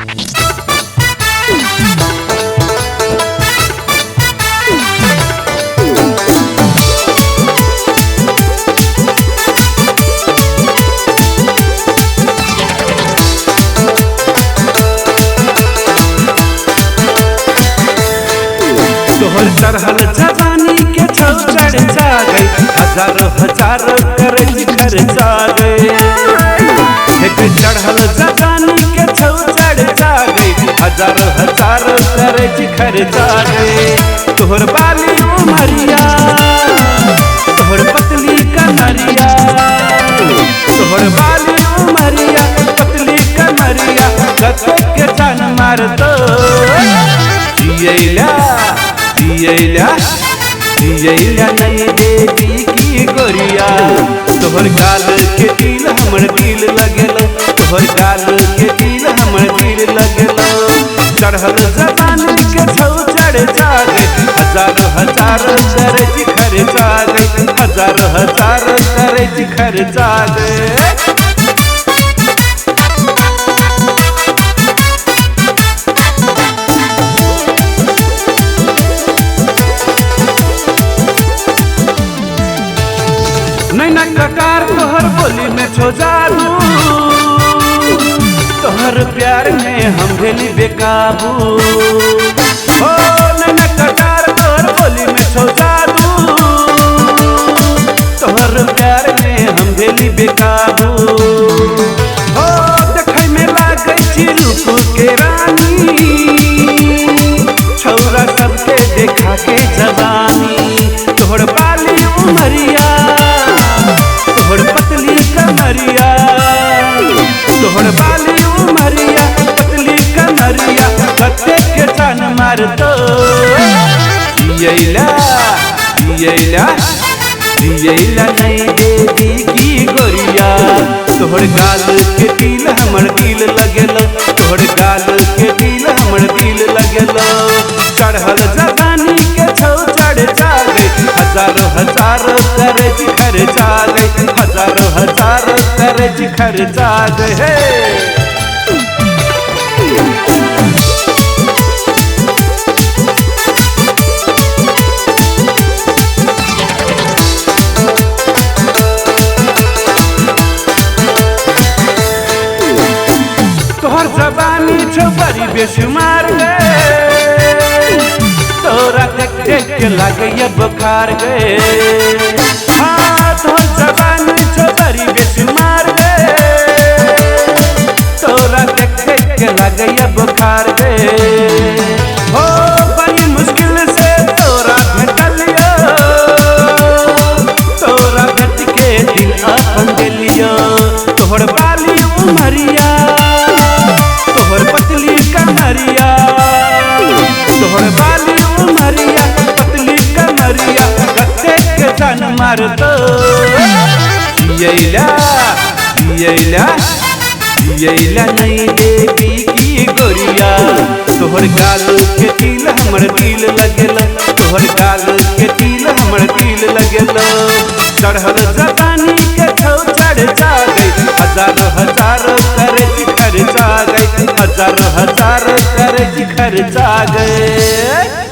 तोहर चढ़ल जवानी के छौ चढ़ जा गई, हजारों हजारों करज खर्चा गई। एक चढ़ल जवानी के छौ चढ़ जा गई, हजारों हजारों करज खर्चा गई। तोहर बाली उमरिया, तोहर पतली कमरिया, तोहर बाली उमरिया पतली कमरिया, कते के जान मार दो। जियैला जियैला जियैला नहीं देवी की गोरिया, तोहर गाल के दिल हमर दिल लगेलो, तोहर गाल के दिल हमर दिल लगेलो। चढ़ल जवानी के छौ चढ़ जा गई, हजारों हजारों करज खर्चा गई, हजारों हजारों करज खर्चा गई। नैना कटार तोहर बोली में छो जादू, तोहर प्यार में हम भेली बेकाबू। ओ नैना कटार तोहर बोली में छो जादू, तोहर प्यार में हम भेली बेकाबू। ओ देखै में लागै छी रूप के रानी, छौरा सबके देखा के जवानी। तोहर बाली उमरिया, तोहर पतली कमरिया, तोहर बाली उमरिया पतली कमरिया, कते के जान मार दो। जियैला जियैला जियैला नहीं देवी की गोरिया, तोहर गाल के दिल हमर दिल लगेलो, तोहर गाल के दिल हमर दिल लगेलो। चढ़ल जवानी के छौ चढ़ जा गई, हजारों हजारों करज खर्चा गई, हजारों हजारों करज खर्चा गई। तोहर जवानी छौ बड़ी बेशुमार गए, तोरा देख देख के लागैया बुखार गए। हाँ तोहर जवानी छौ बड़ी बेशुमार गए, तोरा देख देख के लागैया बुखार गए। हो बड़ी मुश्किल से तोरा भेटलियो, तोरा भेट के दिल अपन दिलियो। तोहर बाली उमरिया, तोहर पतली कमरिया, तोहर बाली उमरिया पतली कमरिया, कते के जान मार दो। जियैला जियैला जियैला नहीं देवी की गोरिया, तोहर गाल के दिल हमर दिल लगेलो, तोहर गाल के दिल हमर दिल लगेलो। चढ़ल जवानी के छौ चढ़ जा गई, हजारों हजारों करज खर्चा गई, हजारों हजारों करज खर्चा गई।